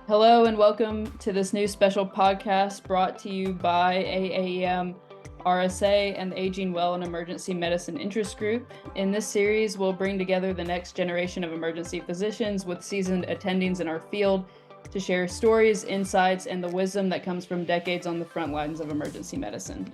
Hello and welcome to this new special podcast brought to you by AAEM, RSA, and the Aging Well and Emergency Medicine Interest Group. In this series, we'll bring together the next generation of emergency physicians with seasoned attendings in our field to share stories, insights, and the wisdom that comes from decades on the front lines of emergency medicine.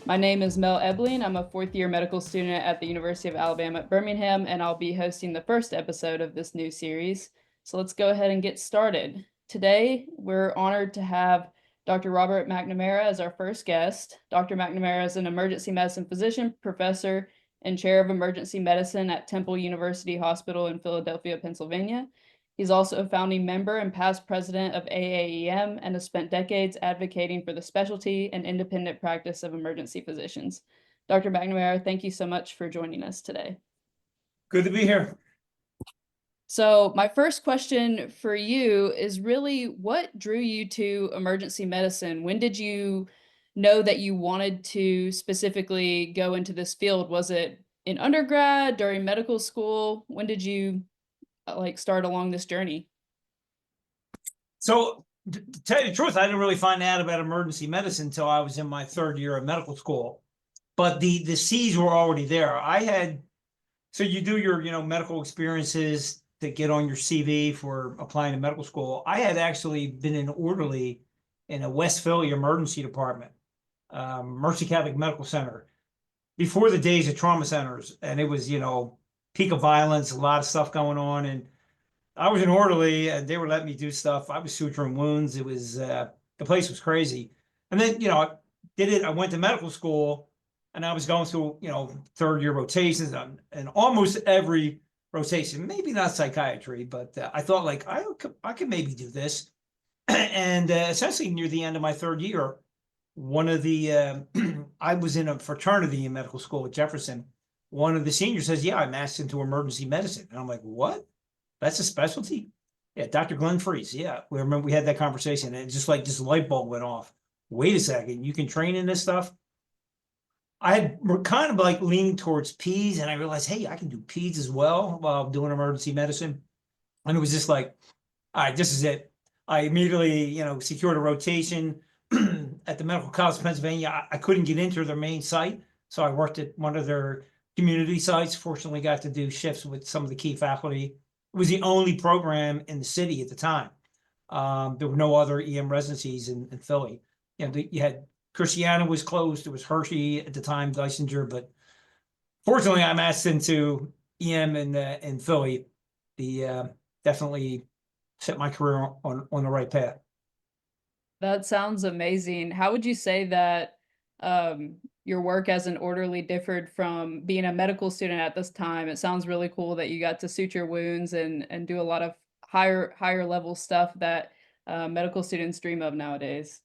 My name is Mel Ebeling. I'm a fourth-year medical student at the University of Alabama at Birmingham, and I'll be hosting the first episode of this new series. So let's go ahead and get started. Today, we're honored to have Dr. Robert McNamara as our first guest. Dr. McNamara is an emergency medicine physician, professor, and chair of emergency medicine at Temple University Hospital in Philadelphia, Pennsylvania. He's also a founding member and past president of AAEM and has spent decades advocating for the specialty and independent practice of emergency physicians. Dr. McNamara, thank you so much for joining us today. Good to be here. So my first question for you is really what drew you to emergency medicine? When did you know that you wanted to specifically go into this field? Was it in undergrad, during medical school? When did you start along this journey? So to tell you the truth, I didn't really find out about emergency medicine until I was in my third year of medical school. But the seeds were already there. So you do your medical experiences to get on your CV for applying to medical school. I had actually been an orderly in a West Philly emergency department, Mercy Catholic Medical Center, before the days of trauma centers. And it was, peak of violence, a lot of stuff going on. And I was an orderly and they were letting me do stuff. I was suturing wounds. It was, the place was crazy. And then, I did it. I went to medical school and I was going through, third year rotations and almost every rotation, maybe not psychiatry, but I thought I could maybe do this. And essentially near the end of my third year, one of the, I was in a fraternity in medical school at Jefferson. One of the seniors says, yeah, I'm asked into emergency medicine. And I'm like, what? That's a specialty? Yeah, Dr. Glenn Freeze. Yeah, we remember we had that conversation and just like this light bulb went off. Wait a second, you can train in this stuff? I had kind of like leaning towards peds and I realized, hey, I can do peds as well while doing emergency medicine. And it was just like, all right, this is it. I immediately, secured a rotation at the Medical College of Pennsylvania. I couldn't get into their main site. So I worked at one of their community sites. Fortunately, got to do shifts with some of the key faculty. It was the only program in the city at the time. There were no other EM residencies in Philly. You had Christiana was closed. There was Hershey at the time, Geisinger, but fortunately, I'm asked into EM in Philly. The definitely set my career on the right path. That sounds amazing. How would you say that your work as an orderly differed from being a medical student at this time? It sounds really cool that you got to suture wounds and do a lot of higher level stuff that medical students dream of nowadays.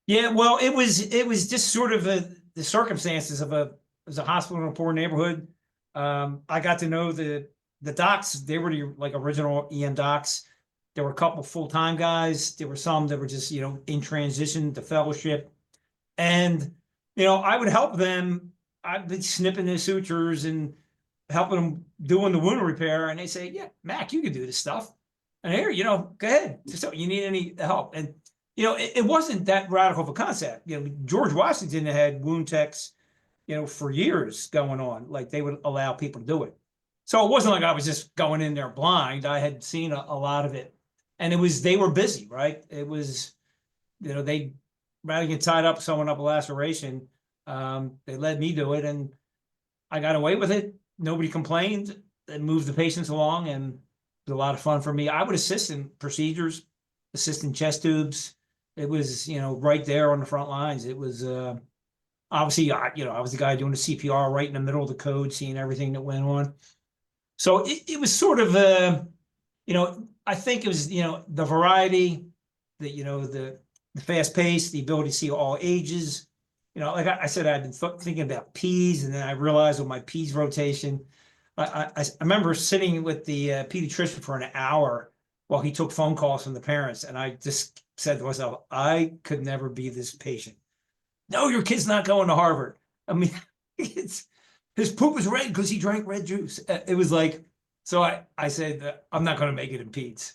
Yeah, well, it was just sort of the circumstances of it was a hospital in a poor neighborhood. I got to know the docs. They were like original EM docs. There were a couple full-time guys. There were some that were just, in transition to fellowship. And, I would help them. I'd be snipping the sutures and helping them doing the wound repair. And they say, yeah, Mac, you can do this stuff. And here, go ahead. So you need any help. And, it wasn't that radical of a concept. George Washington had wound techs, for years going on. Like they would allow people to do it. So it wasn't like I was just going in there blind. I had seen a lot of it. And they were busy, right? It was, they rather get tied up, sewing up a laceration. They let me do it and I got away with it. Nobody complained. It moved the patients along and it was a lot of fun for me. I would assist in procedures, assist in chest tubes. It was, right there on the front lines. It was, obviously, I was the guy doing the CPR right in the middle of the code, seeing everything that went on. So it was sort of, I think it was, the variety, the fast pace, the ability to see all ages. Like I said, I've been thinking about P's, and then I realized with my P's rotation, I remember sitting with the pediatrician for an hour while he took phone calls from the parents, and I just said to myself, I could never be this patient. No, your kid's not going to Harvard. I mean, his poop was red because he drank red juice. It was like, so I said, I'm not going to make it in peds.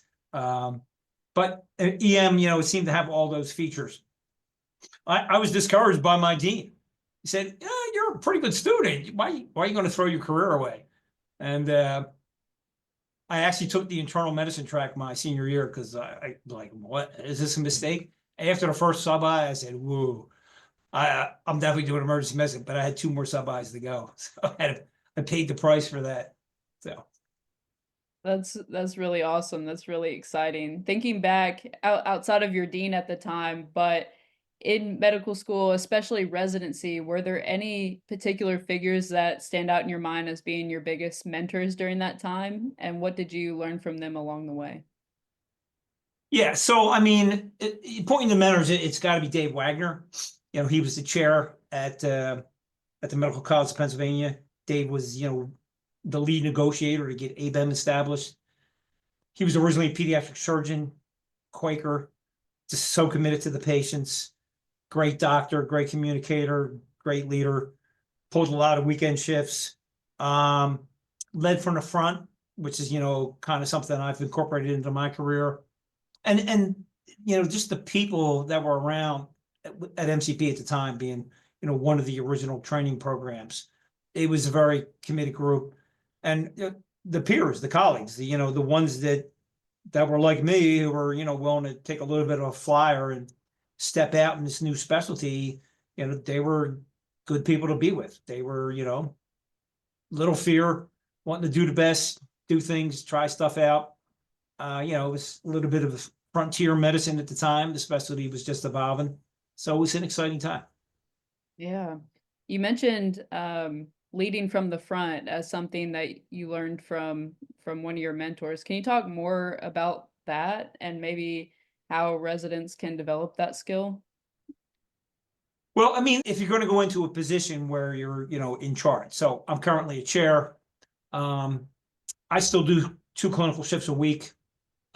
But EM, you know, it seemed to have all those features. I was discouraged by my dean. He said, yeah, you're a pretty good student. Why are you going to throw your career away? And I actually took the internal medicine track my senior year because I like, what, is this a mistake? After the first sub-I, I said, whoa, I'm definitely doing emergency medicine, but I had 2 more sub-Is to go. So I paid the price for that. So That's really awesome. That's really exciting. Thinking back outside of your dean at the time, but in medical school, especially residency, were there any particular figures that stand out in your mind as being your biggest mentors during that time? And what did you learn from them along the way? yeah, so I mean, pointing to mentors, it's got to be Dave Wagner. You know, he was the chair at the Medical College of Pennsylvania. Dave was, you know, the lead negotiator to get AAEM established. He was originally a pediatric surgeon, Quaker, just so committed to the patients. Great doctor, great communicator, great leader. Pulled a lot of weekend shifts. Led from the front, which is, you know, kind of something I've incorporated into my career. And you know, just the people that were around at MCP at the time, being, you know, one of the original training programs. It was a very committed group, and the peers, the colleagues, you know, the ones that were like me, who were, you know, willing to take a little bit of a flyer and step out in this new specialty. You know, they were good people to be with. They were, you know, little fear, wanting to do the best, do things, try stuff out. You know, it was a little bit of frontier medicine at the time. The specialty was just evolving. So it was an exciting time. Yeah. You mentioned leading from the front as something that you learned from one of your mentors. Can you talk more about that and maybe how residents can develop that skill? Well, I mean, if you're going to go into a position where you're, you know, in charge. So I'm currently a chair. I still do 2 clinical shifts a week.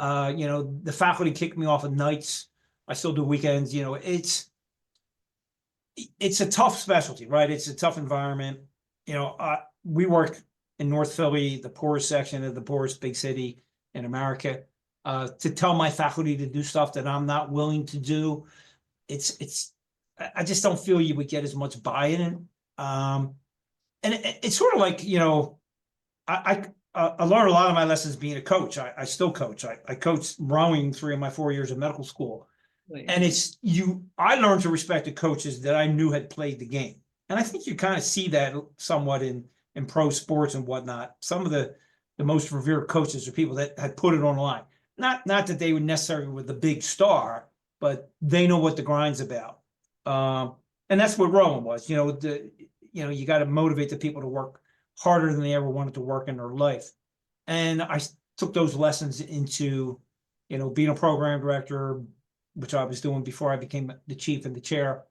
You know, the faculty kick me off at nights. I still do weekends. You know, it's a tough specialty, right? It's a tough environment. You know, we work in North Philly, the poorest section of the poorest big city in America. To tell my faculty to do stuff that I'm not willing to do, I just don't feel you would get as much buy-in. And it's sort of like, you know, I learned a lot of my lessons being a coach. I still coach. I coached rowing 3 of my 4 years of medical school. And I learned to respect the coaches that I knew had played the game. And I think you kind of see that somewhat in pro sports and whatnot. Some of the most revered coaches are people that had put it on the line. Not that they were necessarily with the big star, but they know what the grind's about. And that's what rowing was. You know, you got to motivate the people to work harder than they ever wanted to work in their life. And I took those lessons into, you know, being a program director, which I was doing before I became the chief and the chair.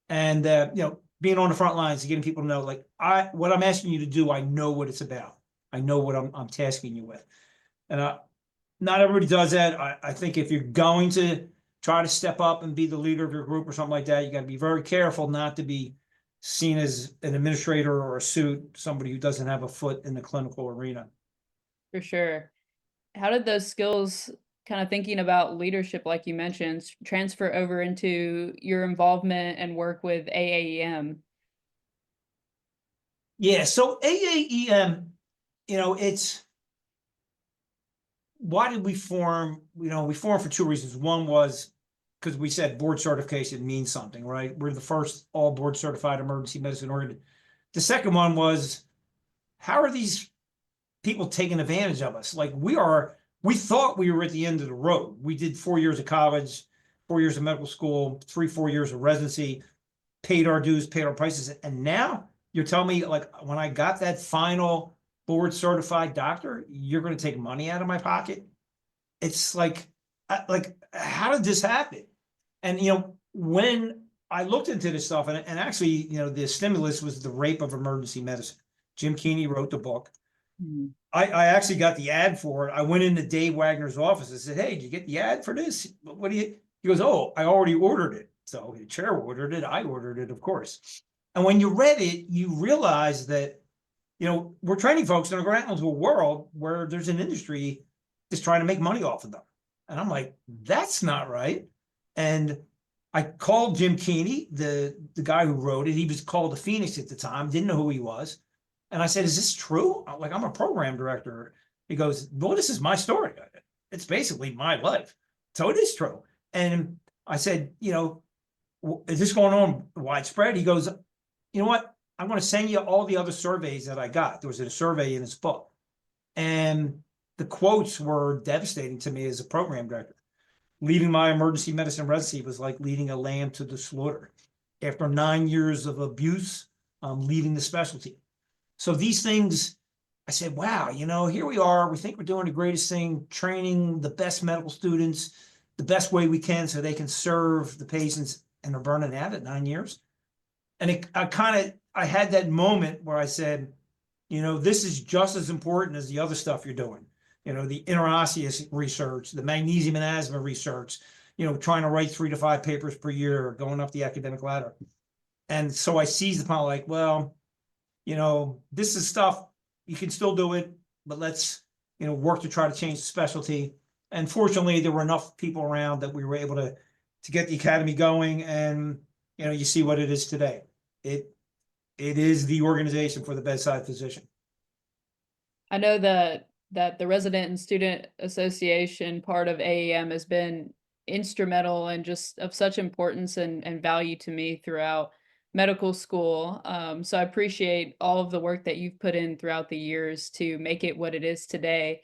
And, you know, being on the front lines and getting people to know, like, what I'm asking you to do, I know what it's about. I know what I'm tasking you with. And not everybody does that. I think if you're going to try to step up and be the leader of your group or something like that, you got to be very careful not to be seen as an administrator or a suit, somebody who doesn't have a foot in the clinical arena. For sure. How did those skills, kind of thinking about leadership, like you mentioned, transfer over into your involvement and work with AAEM? Yeah, so AAEM, you know, why did we form? You know, we formed for 2 reasons. One was because we said board certification means something, right? We're the first all board certified emergency medicine organ. The second one was, how are these people taking advantage of us? Like, we thought we were at the end of the road. We did 4 years of college, 4 years of medical school, 4 years of residency, paid our dues, paid our prices. And now you're telling me, like, when I got that final board certified doctor, you're going to take money out of my pocket? It's like, how did this happen? And, you know, when I looked into this stuff, and actually, you know, the stimulus was The Rape of Emergency Medicine. Jim Keeney wrote the book. Mm-hmm. I actually got the ad for it. I went into Dave Wagner's office and said, hey, did you get the ad for this? What do you? He goes, oh, I already ordered it. So the chair ordered it. I ordered it, of course. And when you read it, you realize that, you know, we're training folks and we're going out into a world where there's an industry that's trying to make money off of them. And I'm like, that's not right. And I called Jim Keeney, the guy who wrote it. He was called the Phoenix at the time, didn't know who he was. And I said, is this true? I'm like, I'm a program director. He goes, well, this is my story. It's basically my life. So it is true. And I said, is this going on widespread? He goes, you know what? I'm going to send you all the other surveys that I got. There was a survey in his book. And the quotes were devastating to me as a program director. Leaving my emergency medicine residency was like leading a lamb to the slaughter. After 9 years of abuse, leaving the specialty. So these things, I said, wow, here we are. We think we're doing the greatest thing, training the best medical students the best way we can so they can serve the patients, and they're burning out at 9 years. And I had that moment where I said, this is just as important as the other stuff you're doing. The interosseous research, the magnesium and asthma research, trying to write 3 to 5 papers per year, going up the academic ladder. And so I seized upon like, well, this is stuff, you can still do it, but let's, work to try to change the specialty. And fortunately, there were enough people around that we were able to get the academy going. And, you see what it is today. It is the organization for the bedside physician. I know that the Resident and Student Association part of AAEM has been instrumental and just of such importance and value to me throughout medical school. So I appreciate all of the work that you've put in throughout the years to make it what it is today.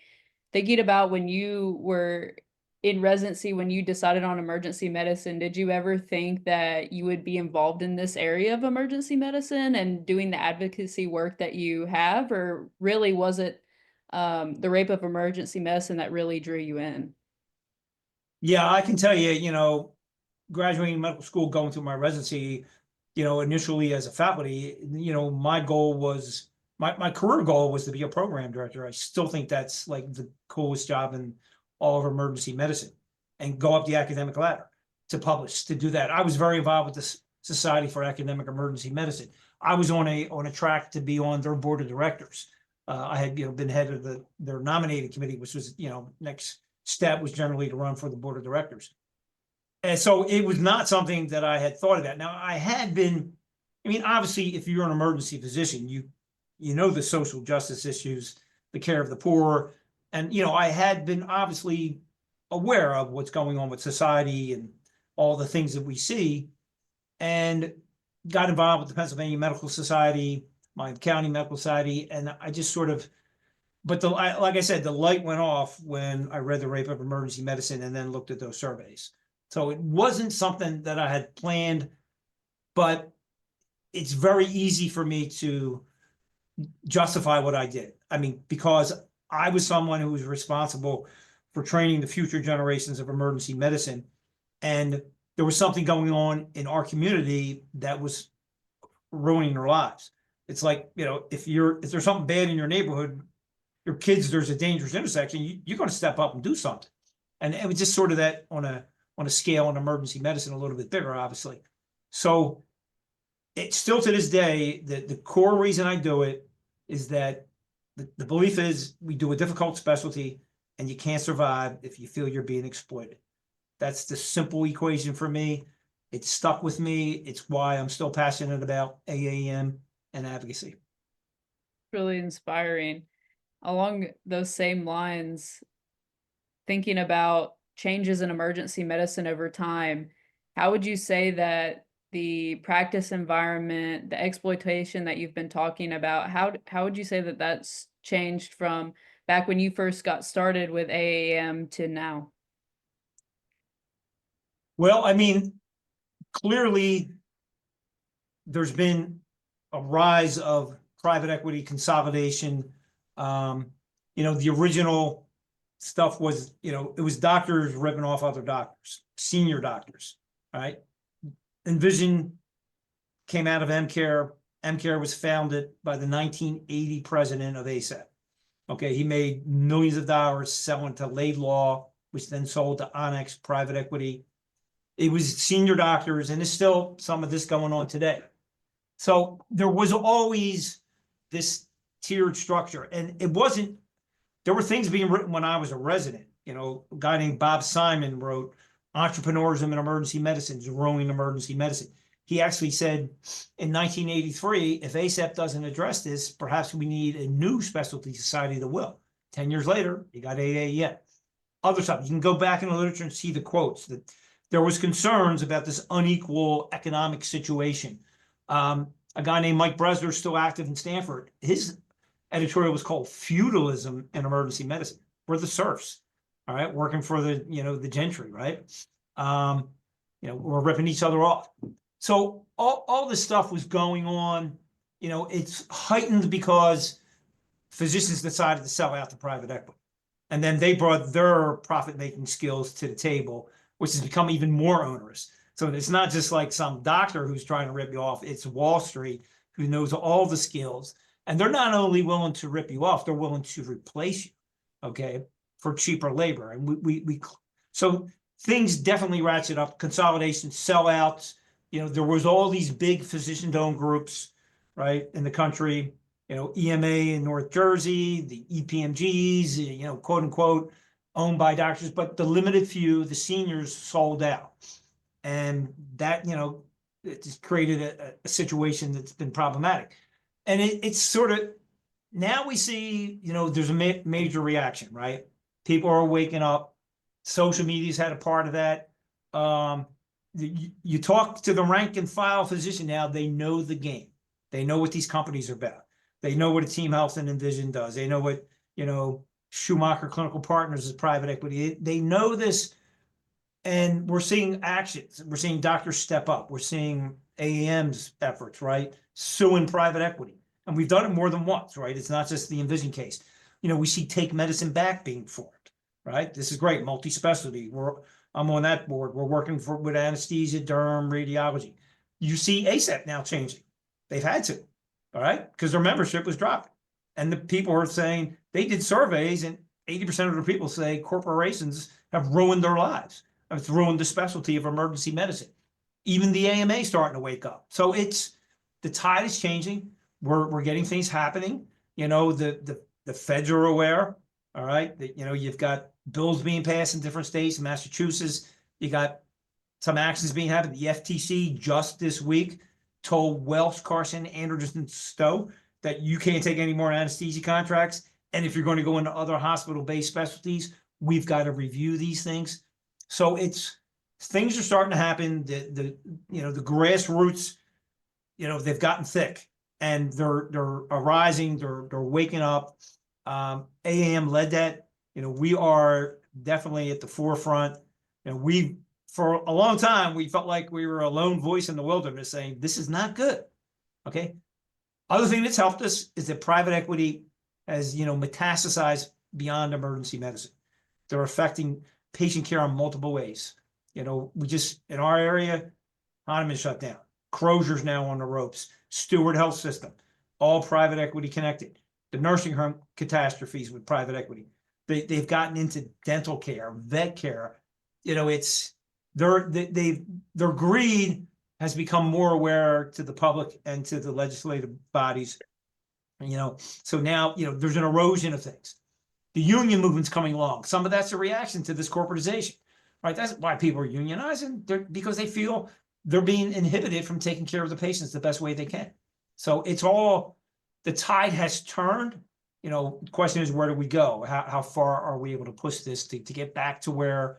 Thinking about when you were in residency, when you decided on emergency medicine, did you ever think that you would be involved in this area of emergency medicine and doing the advocacy work that you have, or really was it the rape of emergency medicine that really drew you in? Yeah, I can tell you, graduating medical school, going through my residency, initially as a faculty, my goal was, my career goal was to be a program director. I still think that's like the coolest job in all of emergency medicine, and go up the academic ladder to publish, to do that. I was very involved with the Society for Academic Emergency Medicine. I was on a track to be on their board of directors. I had, been head of their nominating committee, which was, next step was generally to run for the board of directors. And so it was not something that I had thought about. Now I had been, obviously if you're an emergency physician, you know the social justice issues, the care of the poor. And, I had been obviously aware of what's going on with society and all the things that we see, and got involved with the Pennsylvania Medical Society, my county medical society. And I just sort of, but like I said, the light went off when I read The Rape of Emergency Medicine and then looked at those surveys. So it wasn't something that I had planned, but it's very easy for me to justify what I did. Because I was someone who was responsible for training the future generations of emergency medicine. And there was something going on in our community that was ruining their lives. It's like, if there's something bad in your neighborhood, your kids, there's a dangerous intersection, you're going to step up and do something. And it was just sort of that on a scale in emergency medicine, a little bit bigger, obviously. So it's still to this day that the core reason I do it is that the belief is we do a difficult specialty and you can't survive if you feel you're being exploited. That's the simple equation for me. It's stuck with me. It's why I'm still passionate about AAEM and advocacy. Really inspiring. Along those same lines, thinking about changes in emergency medicine over time, how would you say that the practice environment, the exploitation that you've been talking about, how would you say that that's changed from back when you first got started with AAEM to now? Well, clearly there's been a rise of private equity consolidation. The original stuff was, it was doctors ripping off other doctors, senior doctors, right? Envision came out of EmCare. EmCare was founded by the 1980 president of ASAP. Okay, he made millions of dollars selling to Laidlaw, which then sold to Onyx private equity. It was senior doctors, and there's still some of this going on today. So there was always this tiered structure, and it wasn't, there were things being written when I was a resident, a guy named Bob Simon wrote Entrepreneurism in Emergency Medicine, Growing Emergency Medicine. He actually said in 1983, if ACEP doesn't address this, perhaps we need a new specialty society that will. 10 years later, you got AAEM. Other stuff, you can go back in the literature and see the quotes that there was concerns about this unequal economic situation. A guy named Mike Bresler, still active in Stanford, his editorial was called Feudalism in Emergency Medicine. We're the serfs, all right, working for the, the gentry, right? We're ripping each other off. So all this stuff was going on. It's heightened because physicians decided to sell out to private equity. And then they brought their profit-making skills to the table, which has become even more onerous. So it's not just like some doctor who's trying to rip you off. It's Wall Street who knows all the skills. And they're not only willing to rip you off, they're willing to replace you, okay, for cheaper labor. And so things definitely ratchet up, consolidation, sellouts. There was all these big physician-owned groups, right, in the country. EMA in North Jersey, the EPMGs, quote unquote, owned by doctors, but the limited few, the seniors, sold out. And that, it just created a situation that's been problematic. And it's sort of, now we see, there's a major reaction, right? People are waking up. Social media's had a part of that. You talk to the rank and file physician now, they know the game. They know what these companies are about. They know what a Team Health and Envision does. They know what, Schumacher Clinical Partners is private equity. They know this, and we're seeing actions. We're seeing doctors step up. We're seeing AAEM's efforts, right? Suing private equity. And we've done it more than once, right? It's not just the Envision case. We see Take Medicine Back being formed, right? This is great, multi-specialty. I'm on that board. We're working with anesthesia, derm, radiology. You see ACEP now changing. They've had to, all right? Because their membership was dropping. And the people are saying, they did surveys, and 80% of the people say corporations have ruined their lives. It's ruined the specialty of emergency medicine. Even the AMA is starting to wake up. So the tide is changing. We're getting things happening. The feds are aware, all right? That, you've got bills being passed in different states. In Massachusetts, you got some actions being happened. The FTC just this week told Welsh, Carson, Anderson, Stowe that you can't take any more anesthesia contracts. And if you're going to go into other hospital-based specialties, we've got to review these things. So things are starting to happen. The grassroots, they've gotten thick, and they're arising. They're waking up. AAM led that. We are definitely at the forefront. For a long time, we felt like we were a lone voice in the wilderness saying, this is not good. Okay. Other thing that's helped us is that private equity has, metastasized beyond emergency medicine. They're affecting patient care in multiple ways. We just, in our area, Hahnemann shut down. Crozier's now on the ropes. Steward Health System, all private equity connected. The nursing home catastrophes with private equity. They've gotten into dental care, vet care. Their greed has become more aware to the public and to the legislative bodies. So now, there's an erosion of things. The union movement's coming along. Some of that's a reaction to this corporatization, right? That's why people are unionizing, because they feel they're being inhibited from taking care of the patients the best way they can. So the tide has turned. The question is, where do we go? How far are we able to push this to get back to where,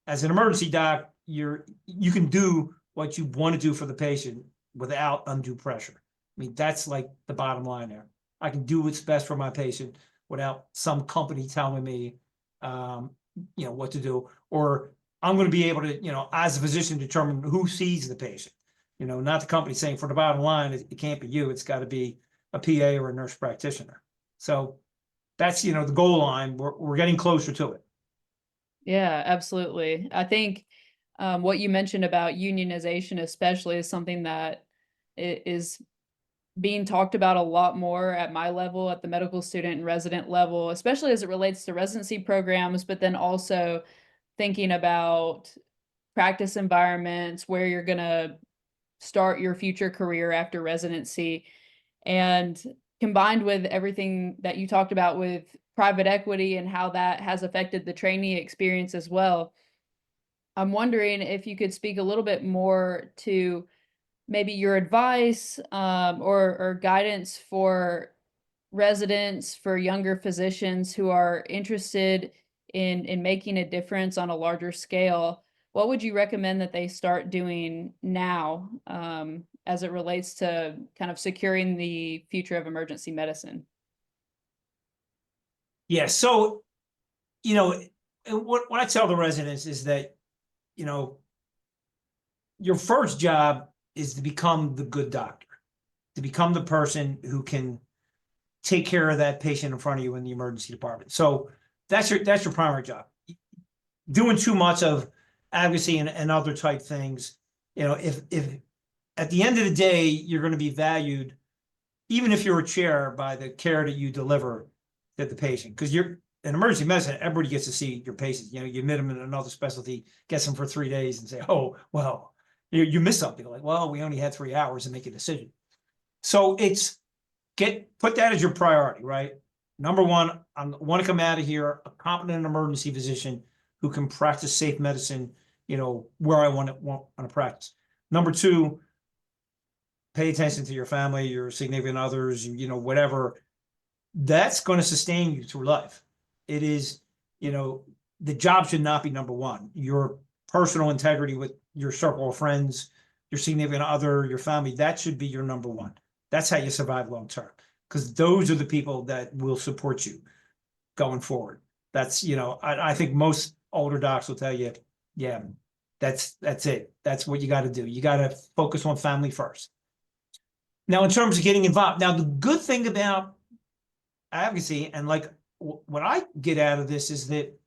as an emergency doc, you can do what you want to do for the patient without undue pressure. I mean, that's like the bottom line there. I can do what's best for my patient without some company telling me, what to do, or I'm going to be able to, as a physician, determine who sees the patient. Not the company saying, for the bottom line, it can't be you. It's got to be a PA or a nurse practitioner. So that's, the goal line. We're getting closer to it. Yeah, absolutely. I think what you mentioned about unionization especially is something that is being talked about a lot more at my level, at the medical student and resident level, especially as it relates to residency programs, but then also thinking about practice environments where you're going to start your future career after residency. And combined with everything that you talked about with private equity and how that has affected the trainee experience as well. I'm wondering if you could speak a little bit more to maybe your advice or guidance for residents, for younger physicians who are interested in making a difference on a larger scale. What would you recommend that they start doing now as it relates to kind of securing the future of emergency medicine? Yeah. So, you know, what I tell the residents is that, you know, your first job is to become the good doctor, to become the person who can take care of that patient in front of you in the emergency department. So that's your primary job. Doing too much of advocacy and other type things, you know, if at the end of the day you're going to be valued, even if you're a chair, by the care that you deliver to the patient, because you're in emergency medicine, everybody gets to see your patients. You know, you admit them in another specialty, gets them for 3 days, and say, "Oh, well, you missed something." Like, well, we only had 3 hours to make a decision. So it's put that as your priority, right? Number one, I want to come out of here a competent emergency physician who can practice safe medicine, you know, where I want to practice. Number two, pay attention to your family, your significant others, you know, whatever. That's going to sustain you through life. It is, you know, the job should not be number one. Your personal integrity with your circle of friends, your significant other, your family, that should be your number one. That's how you survive long term, because those are the people that will support you going forward. That's, you know, I think most older docs will tell you, yeah, that's it. That's what you got to do. You got to focus on family first. Now, in terms of getting involved, now the good thing about advocacy, and like what I get out of this, is that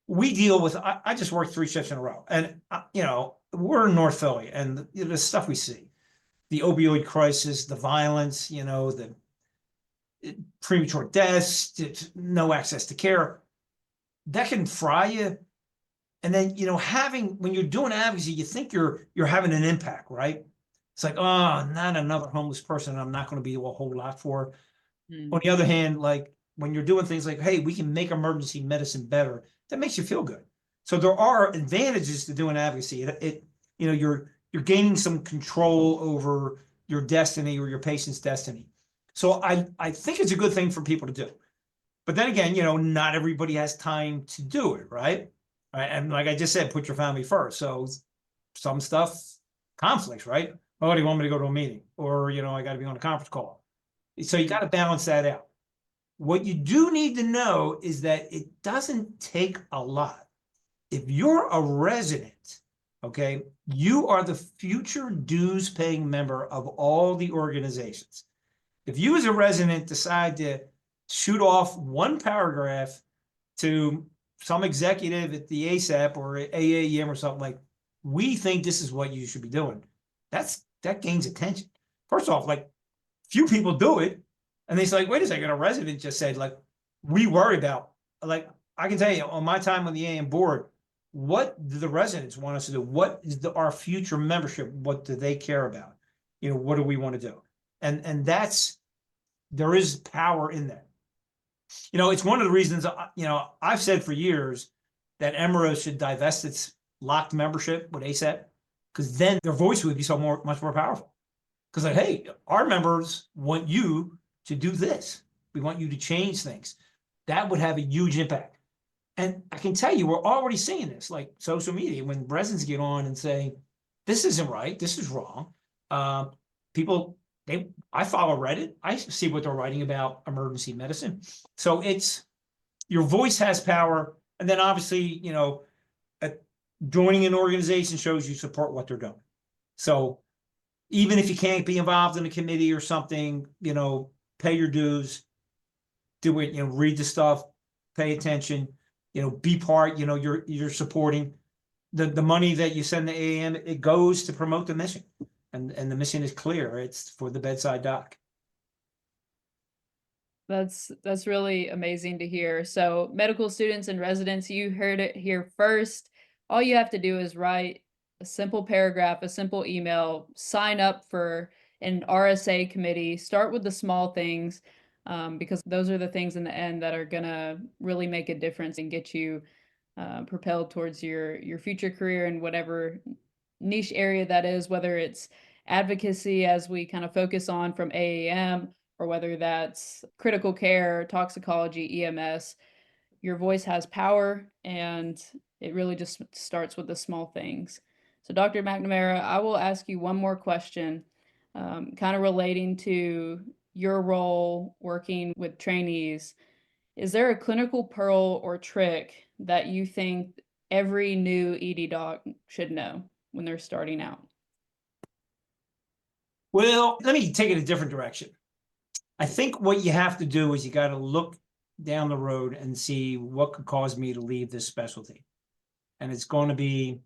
we deal with, I just worked 3 shifts in a row, and you know, we're in North Philly, and the stuff we see, the opioid crisis, the violence, you know, the premature deaths, no access to care, that can fry you. And then, you know, when you're doing advocacy, you think you're having an impact, right? It's like, oh, not another homeless person I'm not going to be a whole lot for. On the other hand, like when you're doing things like, hey, we can make emergency medicine better, that makes you feel good. So there are advantages to doing advocacy. You know, you're gaining some control over your destiny or your patient's destiny. So I think it's a good thing for people to do. But then again, you know, not everybody has time to do it, right? And like I just said, put your family first. So some stuff, conflicts, right? Oh, do you want me to go to a meeting? Or, you know, I got to be on a conference call. So you got to balance that out. What you do need to know is that it doesn't take a lot. If you're a resident, okay, you are the future dues paying member of all the organizations. If you as a resident decide to shoot off one paragraph to some executive at the ASAP or AAEM or something, like, we think this is what you should be doing, that gains attention. First off, like, few people do it, and they're like, wait a second, a resident just said, like, we worry about, like, I can tell you on my time on the AM board, what do the residents want us to do? What is our future membership? What do they care about? You know, what do we want to do? And there is power in that. You know, it's one of the reasons, you know, I've said for years that EMERGent should divest its locked membership with ASAP, because then their voice would be much more powerful. Because, like, hey, our members want you to do this. We want you to change things. That would have a huge impact. And I can tell you, we're already seeing this, like social media, when residents get on and say, this isn't right, this is wrong. People, I follow Reddit. I see what they're writing about emergency medicine. So your voice has power. And then obviously, you know, joining an organization shows you support what they're doing. So even if you can't be involved in a committee or something, you know, pay your dues, do it, you know, read the stuff, pay attention, you know, be part, you know, you're supporting the money that you send to AAM, it goes to promote the mission. And the mission is clear. It's for the bedside doc. That's really amazing to hear. So medical students and residents, you heard it here first. All you have to do is write a simple paragraph, a simple email, sign up for an RSA committee, start with the small things. because those are the things in the end that are going to really make a difference and get you propelled towards your future career in whatever niche area that is, whether it's advocacy as we kind of focus on from AAEM, or whether that's critical care, toxicology, EMS. Your voice has power, and it really just starts with the small things. So, Dr. McNamara, I will ask you one more question, kind of relating to your role working with trainees. Is there a clinical pearl or trick that you think every new ED doc should know when they're starting out? Well, let me take it a different direction. I think what you have to do is you got to look down the road and see what could cause me to leave this specialty. And it's going to be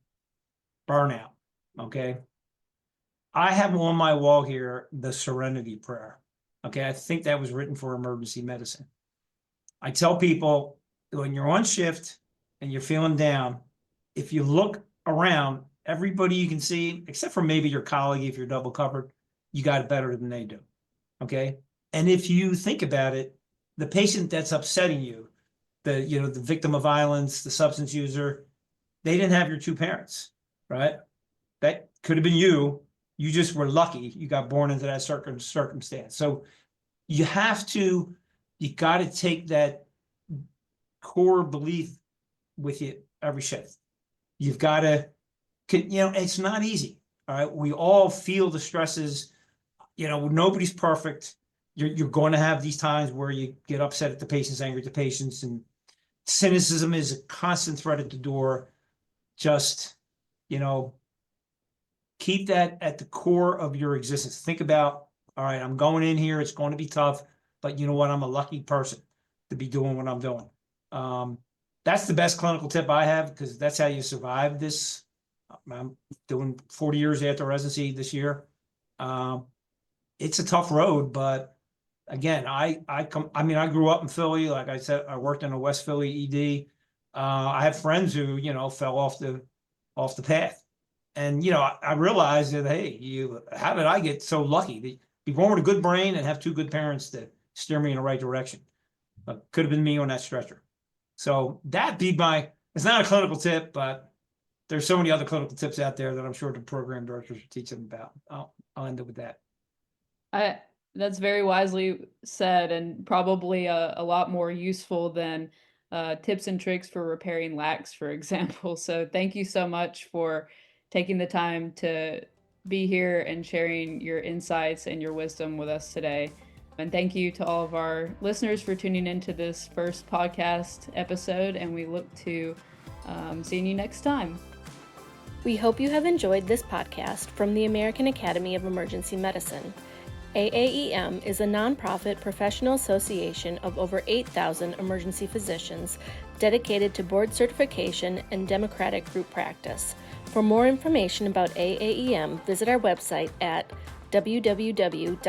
burnout. Okay. I have on my wall here the Serenity Prayer. Okay. I think that was written for emergency medicine. I tell people when you're on shift and you're feeling down, if you look around, everybody you can see, except for maybe your colleague, if you're double covered, you got it better than they do. Okay. And if you think about it, the patient that's upsetting you, the victim of violence, the substance user, they didn't have your two parents, right? That could have been you. You just were lucky. You got born into that circumstance. So you got to take that core belief with you every shift. You've got to, it's not easy. All right. We all feel the stresses. Nobody's perfect. You're going to have these times where you get upset at the patients, angry at the patients, and cynicism is a constant threat at the door. Just, keep that at the core of your existence. Think about, all right, I'm going in here. It's going to be tough, but you know what? I'm a lucky person to be doing what I'm doing. That's the best clinical tip I have, because that's how you survive this. I'm doing 40 years after residency this year. It's a tough road, but again, I grew up in Philly. Like I said, I worked in a West Philly ED. I have friends who, fell off the path. And, I realized that, hey, how did I get so lucky to be born with a good brain and have two good parents that steer me in the right direction? Could have been me on that stretcher. So it's not a clinical tip, but there's so many other clinical tips out there that I'm sure the program directors should teach them about. I'll end it with that. That's very wisely said, and probably a lot more useful than tips and tricks for repairing lacks, for example. So thank you so much for taking the time to be here and sharing your insights and your wisdom with us today. And thank you to all of our listeners for tuning into this first podcast episode, and we look to seeing you next time. We hope you have enjoyed this podcast from the American Academy of Emergency Medicine. AAEM is a nonprofit professional association of over 8,000 emergency physicians dedicated to board certification and democratic group practice. For more information about AAEM, visit our website at www.aaem.org.